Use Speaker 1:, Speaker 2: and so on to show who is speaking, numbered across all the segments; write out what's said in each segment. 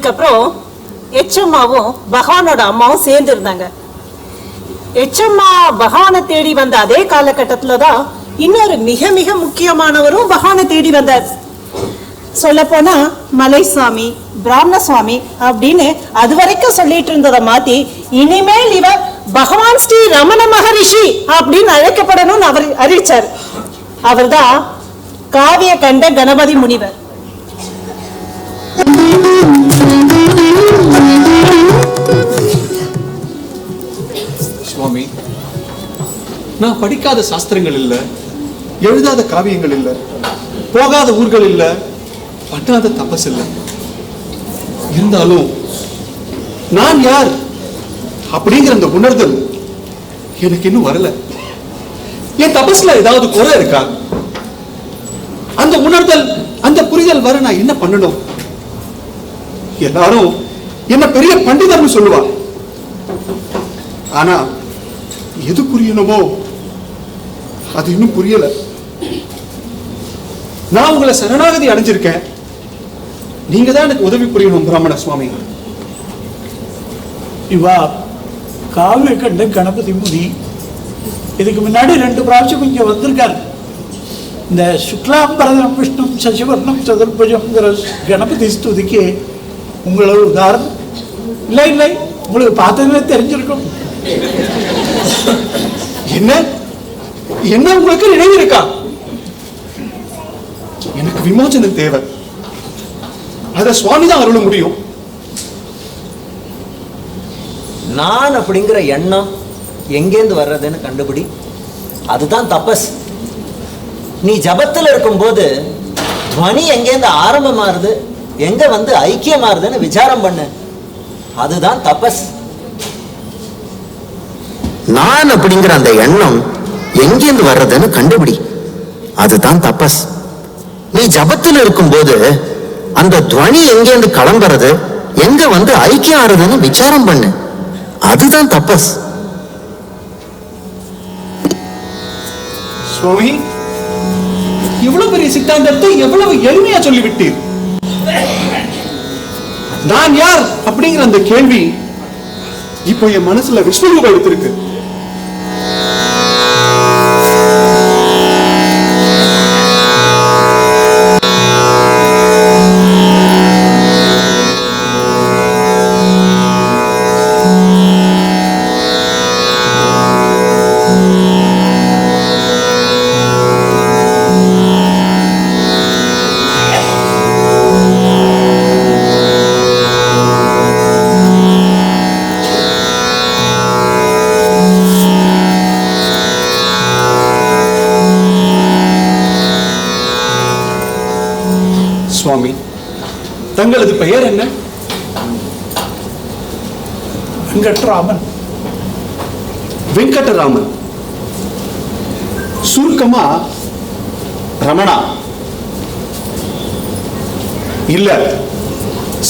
Speaker 1: அதுக்கப்புறம் எச்சம்மாவும் பகவானோட அம்மாவும் சேர்ந்து இருந்தாங்க. எச்சம்மா பகவானை தேடி வந்த அதே காலகட்டத்துலதான் இன்னொரு மிக மிக முக்கியமானவரும் பகவானை தேடி வந்தார். சொல்ல போனா மலைசுவாமி, பிராமண சுவாமி அப்படின்னு அது வரைக்கும் சொல்லிட்டு இருந்ததை மாத்தி இனிமேல் இவர் பகவான் ஸ்ரீ ரமண மகரிஷி அப்படின்னு அழைக்கப்படணும்னு அவர் அறிவிச்சார். அவர்தான் காவிய கண்ட கணபதி முனிவர்.
Speaker 2: சுவாமி, நான் படிக்காத சாஸ்திரங்கள் இல்ல, எழுதாத காவியங்கள் இல்ல, போகாத ஊர்கள் இல்ல, பண்ணாத தபஸ் இல்ல. இருந்தாலும் நான் யார் அப்படிங்கிற அந்த உணர்தல் எனக்கு இன்னும் வரல. என் தபஸ்ல ஏதாவது குறை இருக்கா? அந்த உணர்தல், அந்த புரிதல் வர நான் என்ன பண்ணணும்? எல்லாரும் என்ன பெரிய பண்டிதர்னு சொல்லுவா. ஆனா எது புரியணுமோ அது இன்னும் புரியல. நான் உங்களை சரணாகதி அடைஞ்சிருக்கேன். நீங்க தான் எனக்கு உதவி புரியணும் பிராமண சுவாமி.
Speaker 3: இவா காவிய கண்ட கணபதி முனி இதுக்கு முன்னாடி 2 பிராവശ്யம் இங்க வந்திருக்காரு. இந்த சுக்லாம்பரதம் விஷ்ணு சசிவர்ணம் சதுர்புஜம்ங்கிற கணபதி ஸ்துதிக்கு உங்களோட உதாரணம் இல்லை இல்லை உங்களுக்கு பார்த்ததுமே தெரிஞ்சிருக்கும்.
Speaker 2: என்ன என்ன உங்களுக்கு நினைவு இருக்கா? எனக்கு விமோசனம் தேவை. அத சுவாமி தான் அருள முடியும்.
Speaker 4: நான் அப்படிங்கிற எண்ணம் எங்கேந்து வர்றதுன்னு கண்டுபிடி. அதுதான் தபஸ். நீ ஜபத்தில் இருக்கும்போது துவனி எங்கேருந்து ஆரம்பமாறுது, எங்க வந்து ஐக்கியமாறுதுன்னு விசாரம் பண்ணு. அதுதான் தபஸ்.
Speaker 5: நான் அப்படிங்கிற அந்த எண்ணம் எங்கேந்து வர்றதுன்னு கண்டுபிடி. அதுதான் தபஸ். நீ ஜபத்தில் இருக்கும்போது அந்த துவனி எங்கேந்து கிளம்புறது, எங்க வந்து ஐக்கியம் ஆறுதுன்னு விசாரம் பண்ணு. அதுதான் தபஸ்.
Speaker 2: சுவாமி, இவ்வளவு பெரிய சித்தாந்தத்தை எவ்வளவு எளிமையா சொல்லிவிட்டீர். நான் யார் அப்படிங்கிற அந்த கேள்வி இப்போ என் மனசுல விஸ்வரூபம் எடுத்திருக்கு. சுவாமி, தங்களது பெயர் என்ன?
Speaker 3: வெங்கட்ராமன்.
Speaker 2: வெங்கடராமன். சுருக்கமா ரமணா. இல்ல,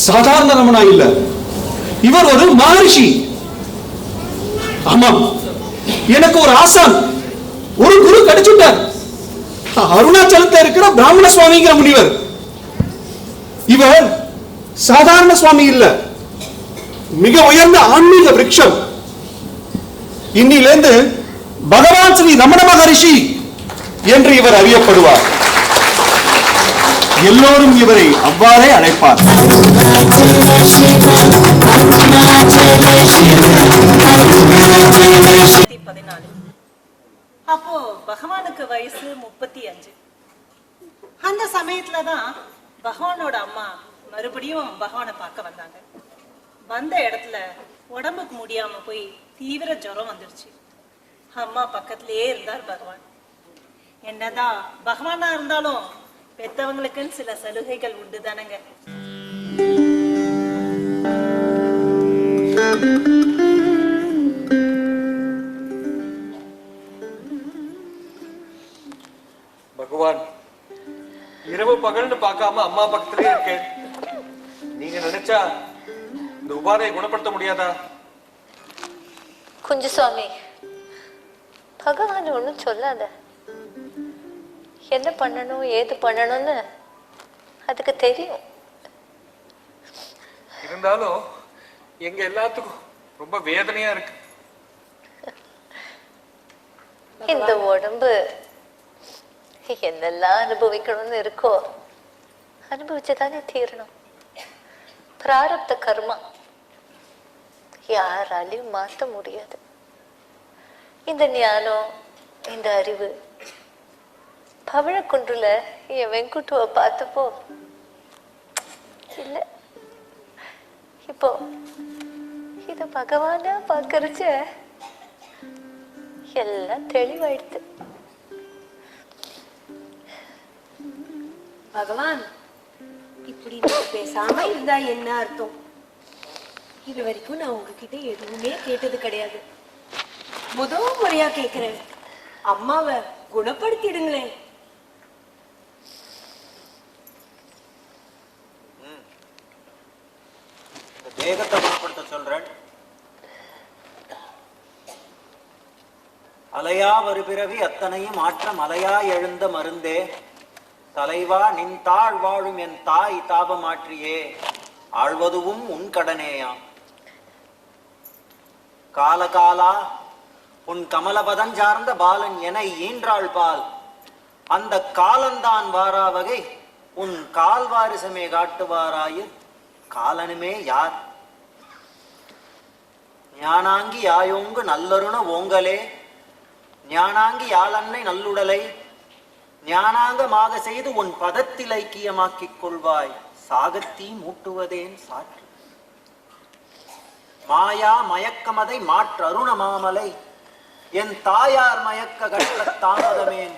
Speaker 2: சாதாரண ரமணா இல்ல, இவர் ஒரு மகரிஷி. ஆமாம், எனக்கு ஒரு ஆசான், ஒரு குரு கிடைச்சுட்டார். அருணாச்சலத்தில் இருக்கிற பிராமண சுவாமிங்கிற முனிவர். இவர் சாதாரண சுவாமி இல்ல, மிக உயர்ந்த ஆன்மீக விருட்சம். இன்னிலிருந்து பகவான் ஸ்ரீ ரமண மகரிஷி என்று இவர் அறியப்படுவார். எல்லோரும் இவரை அவ்வாறே அழைப்பார்.
Speaker 1: அப்போ பகவானுக்கு வயசு 35. அந்த சமயத்துலதான் பகவானோட அம்மா மறுபடியும் பகவானை பார்க்க வந்தாங்க. வந்த இடத்துல உடம்புக்கு முடியாம போய் தீவிர ஜுரம் வந்துருச்சு. அம்மா பக்கத்திலேயே இருந்தார் பகவான். என்னதான் பகவானா இருந்தாலும் பெத்தவங்களுக்குன்னு சில சலுகைகள் உண்டு தானங்க.
Speaker 2: பகவான் இரவு பகல்னு பார்க்காம அம்மா பக்கத்திலே இருக்கு. நீங்க நினைச்சா இந்த உபாதையை குணப்படுத்த முடியாதா?
Speaker 6: குஞ்சுசாமி, பகவான் ஒன்றும் சொல்லாத. என்ன பண்ணணும் ஏது பண்ணணும்னு அதுக்கு தெரியும்.
Speaker 7: இருந்தாலும் எங்க எல்லாத்துக்கும் ரொம்ப வேதனையா இருக்கு.
Speaker 6: இந்த உடம்பு என்னெல்லாம் அனுபவிக்கணும்னு இருக்கோ அனுபவிச்சுதானே தீரணும். பிராரப்த கர்மா யாராலையும் மாற்ற முடியாது. இந்த ஞானம், இந்த அறிவு பவழக்குன்றுல என் வெங்குட்டுவ பார்த்தப்போ இல்ல, இப்போ இத பகவானா பாக்கறச்ச எல்லாம் தெளிவாயிடுது.
Speaker 8: பகவான் இப்படி நீங்க பேசாம இருந்தா என்ன அர்த்தம்? இது வரைக்கும் நான் உங்ககிட்ட எதுவுமே கேட்டது கிடையாது. முதல் முறையா கேக்குறேன், அம்மாவை குணப்படுத்திடுங்களேன்.
Speaker 4: தேகத்தை குணப்படுத்த சொல்றேன். அலையா வருபிறவி அத்தனையும் மாற்றம் அலையா எழுந்த மருந்தே, தலைவா நின் தாழ் வாழும் என் தாய் தாபமாற்றியே, ஆழ்வதுவும் உன் கடனேயாம். காலகாலா உன் கமலபதஞ்சார்ந்த பாலன் என ஈன்றாள் பால், அந்த காலந்தான் வாரா வகை உன் கால்வாரிசமே காட்டுவாராயு காலனுமே யார். ஞானாங்கி யாயோங்கு நல்லருண ஓங்கலே, ஞானாங்கி யாழன்னை நல்லுடலை ஞானாங்கமாக செய்து உன் பதத்தில் ஐக்கியமாக்கிக் கொள்வாய், சாகத்தீ மூட்டுவதேன் சாற்று. மாயா மயக்கமதை மாற்று அருண மாமலை, என் தாயார் மயக்க கற்ற தாமதமேன்.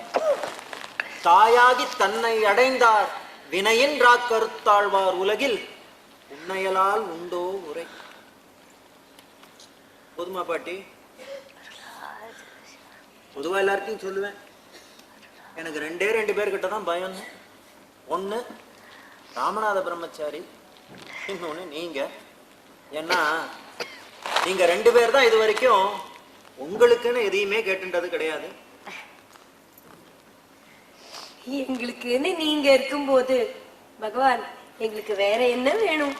Speaker 4: தாயாகி தன்னை அடைந்தார் வினையின்றா கருத்தாழ்வார் உலகில், உன்னையலால் உண்டோ உரை. போதுமா பாட்டி? பொதுவா எல்லார்ட்டையும் சொல்லுவேன், எனக்கு 2 பேர்கிட்ட தான் பயம். ஒண்ணு ராமநாத பிரம்மச்சாரி, இன்னொன்னு நீங்க. ஏன்னா நீங்க 2 பேர் தான் இது வரைக்கும் உங்களுக்குன்னு எதையுமே கேட்டுன்றது கிடையாது.
Speaker 8: எங்களுக்குன்னு நீங்க இருக்கும்போது பகவான் எங்களுக்கு வேற என்ன வேணும்?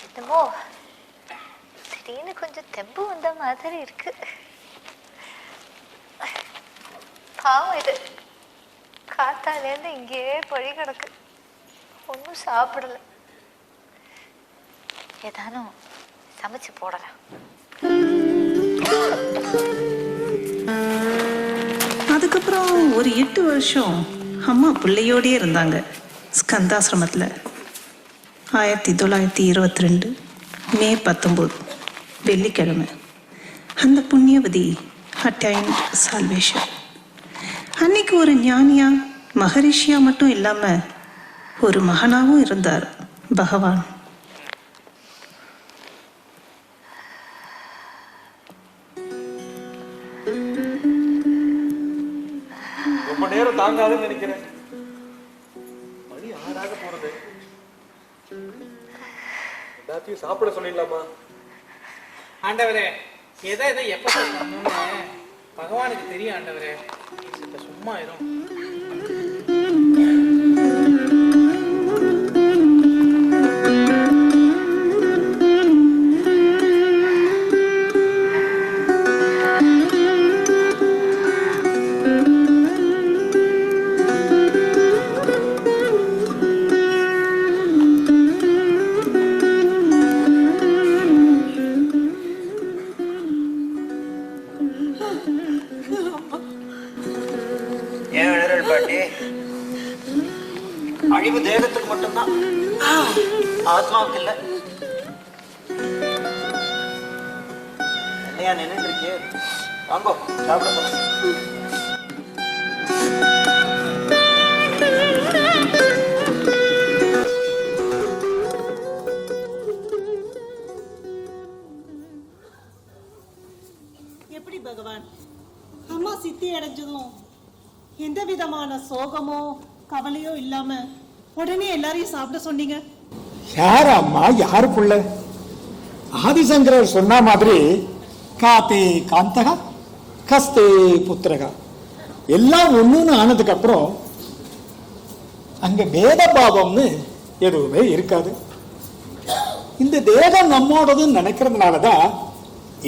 Speaker 6: என்னமோ திடீர்னு கொஞ்சம் தெம்பு வந்த மாதிரி இருக்கு. பாவம் இது காத்தாலேருந்து இங்கேயே பழி கிடக்கு, ஒன்றும் சாப்பிடல. ஏதானும் சமைச்சு போடலாம்.
Speaker 1: அதுக்கப்புறம் ஒரு 8 வருஷம் அம்மா பிள்ளையோடே இருந்தாங்க ஸ்கந்தாசிரமத்தில். 1922 மே 19 வெள்ளிக்கிழமை அந்த புண்ணியவதி அட்டைன் சால்வேஷன். அன்னைக்கு ஒரு ஞானியா மகரிஷியா மட்டும் இல்லாம ஒரு மகனாவும் இருந்தார் பகவான்.
Speaker 7: ரொம்ப நேரம் தாங்காதுன்னு நினைக்கிறேன். மணி 6 போறது. எல்லாத்தையும் சாப்பிட சொல்லிடலாமா?
Speaker 9: ஆண்டவரே, எதை எப்ப சொல்லணும்னு பகவானுக்கு தெரியும். ஆண்டவரே சும்மா இரும்.
Speaker 4: அழிவு தேகத்துக்கு மட்டும்தான், ஆத்மாவுக்கு இல்ல. என்னையா நின்னுட்டு இருக்கே? வாங்கோ சாப்பிட போறோம்.
Speaker 1: எப்படி பகவான் அம்மா சித்தி அடைஞ்சதும் எந்த விதமான சோகமோ கவலையோ இல்லாம உடனே எல்லாரையும் சாப்பிட சொன்னீங்க?
Speaker 3: யார் அம்மா, யாரு புள்ள? ஆதிசங்கரர் சொன்ன மாதிரி காத்தே காந்தகா கஸ்தே புத்திரகா எல்லாம் ஒண்ணுன்னு ஆனதுக்கு அப்புறம் அங்க பேதபாவம்னு எதுவுமே இருக்காது. இந்த தேகம் நம்மோடதுன்னு நினைக்கிறதுனாலதான்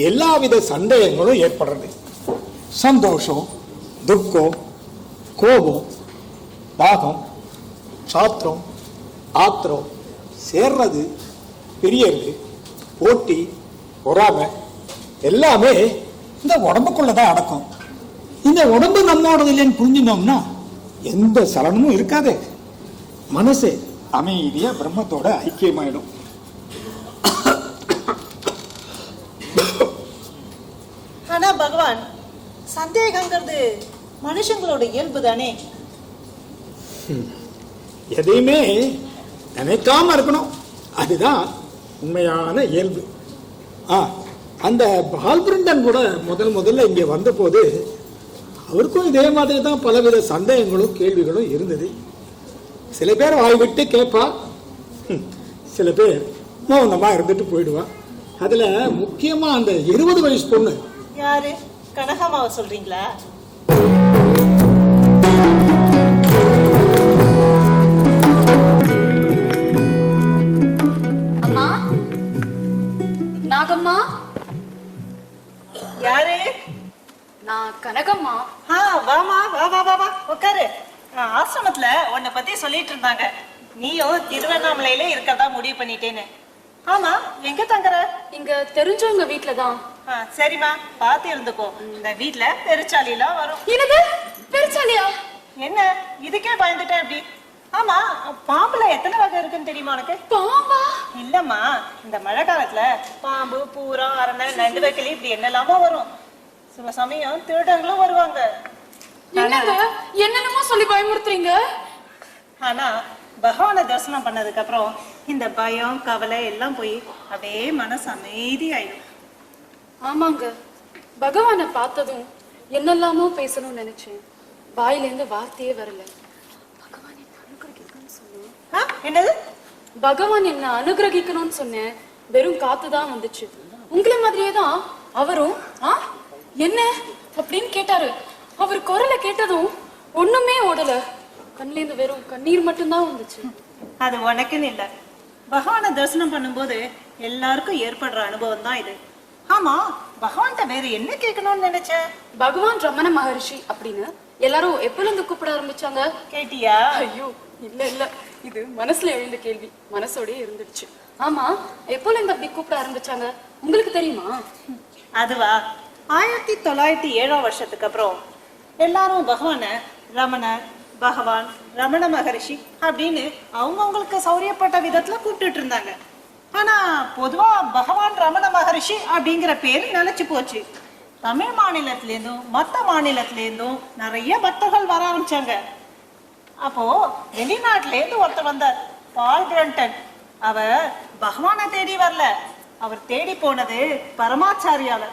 Speaker 3: எல்லாவித சந்தேகங்களும் ஏற்படுறது. சந்தோஷம், துக்கம், கோபம், தாகம், சாத்திரம், ஆத்திரம், சேர்றது, பிரியறது, போட்டி, பொறாமை எல்லாமே இந்த உடம்புக்குள்ளதான் அடக்கும். இந்த உடம்பு நம்மோடது இல்லைன்னு புரிஞ்சினோம்னா எந்த சலனமும் இருக்காது. மனசு அமைதியா பிரம்மத்தோட ஐக்கியமாயிடும்.
Speaker 1: ஆனா பகவான், சந்தேகங்கிறது மனுஷங்களோட இயல்பு தானே.
Speaker 3: எதையுமே நினைக்காம இருக்கணும், அதுதான் உண்மையான இயல்பு. அந்த பால்பிருண்டன் கூட முதல்ல இங்க வந்த போது அவருக்கும் இதே மாதிரி தான் பலவித சந்தேகங்களும் கேள்விகளும் இருந்தது. சில பேர் வாய் விட்டு கேட்பா, சில பேர் மௌனமா இருந்துட்டு போயிடுவா. அதுல முக்கியமா அந்த 20 வயசு பொண்ணு.
Speaker 1: யாரு? கனகம்மாவை சொல்றீங்களா?
Speaker 10: அம்மா, நாகம்மா.
Speaker 1: யாரு?
Speaker 10: நான் கனகம்மா.
Speaker 1: வாமா, வா வா வா வா, உட்காரு. ஆசிரமத்துல உன்னை பத்தி சொல்லிட்டு இருந்தாங்க. நீயும் திருவண்ணாமலையில இருக்கறதா முடிவு பண்ணிட்டேன்னு. ஆமா, எங்க தங்குற?
Speaker 10: இங்க தெரிஞ்சவங்க வீட்டுலதான்.
Speaker 1: சரிம்மா, பாத்து இருந்துக்கோ. இந்த வீட்டுல பெருச்சாலிலாம் வரும்.
Speaker 10: என்னது பெருச்சாலியா?
Speaker 1: என்ன இதுக்கே பயந்துட்டேன் அப்படி? ஆமா, பாம்புல எத்தனை வகை இருக்குன்னு தெரியுமா உனக்கு?
Speaker 10: பாம்பா?
Speaker 1: இல்லம்மா, இந்த மழை காலத்துல பாம்பு, பூரா, அரணை, நண்டுவக்கிளி இப்படி என்னெல்லாமோ வரும். சில சமயம் திருடங்களும் வருவாங்க.
Speaker 10: என்னென்னமோ சொல்லி பயமுறுத்துறீங்க.
Speaker 1: ஆனா பகவானை தரிசனம் பண்ணதுக்கு அப்புறம் இந்த பயம், கவலை எல்லாம் போய் அப்படியே மனசு அமைதியாயிடும்.
Speaker 10: ஆமாங்க, பகவானை பார்த்ததும் என்னெல்லாமோ பேசணும்னு நினைச்சேன். வாயிலேருந்து வார்த்தையே வரல. பகவான் என்ன அனுகிரகிக்கணும்னு சொன்னேன்.
Speaker 1: என்னது?
Speaker 10: பகவான் என்ன அனுகிரகிக்கணும்னு சொன்னேன். வெறும் காத்துதான் வந்துச்சு. உங்களை மாதிரியே தான் அவரும் என்ன அப்படின்னு கேட்டாரு. அவர் குரலை கேட்டதும் ஒண்ணுமே ஓடல. கண்ணிலேருந்து வெறும் கண்ணீர் மட்டும்தான் வந்துச்சு.
Speaker 1: அது உனக்குன்னு இல்ல, பகவானை தரிசனம் பண்ணும்போது எல்லாருக்கும் ஏற்படுற அனுபவம் தான் இது. ஆமா, பகவான்கிட்ட வேற என்ன கேட்கணும்னு நினைச்ச?
Speaker 10: பகவான் ரமண மகரிஷி அப்படின்னு எல்லாரும் எப்பல இருந்து கூப்பிட ஆரம்பிச்சாங்க
Speaker 1: கேட்டியா?
Speaker 10: ஐயோ இல்ல, இது மனசுல எழுந்த கேள்வி, மனசோடயே இருந்துடுச்சு. ஆமா, எப்போல இருந்து அப்படி கூப்பிட ஆரம்பிச்சாங்க உங்களுக்கு தெரியுமா?
Speaker 1: அதுவா, 1907 வருஷத்துக்கு அப்புறம் எல்லாரும் பகவானை ரமணர், பகவான், ரமண மகரிஷி அப்படின்னு அவங்கவுங்களுக்கு சௌரியப்பட்ட விதத்துல கூப்பிட்டுட்டு இருந்தாங்க. ஆனா பொதுவா பகவான் ரமண மகரிஷி அப்படிங்கிற பேரு நிலைச்சு போச்சு. தமிழ் மாநிலத்திலேருந்தும் மற்ற மாநிலத்திலேருந்தும் நிறைய பக்தர்கள் வர ஆரம்பிச்சாங்க. அப்போ வெளிநாட்டுல இருந்து ஒருத்தர் வந்தார், பால்பிரண்டன். அவர் பகவானை தேடி வரல, அவர் தேடி போனது பரமாச்சாரியால.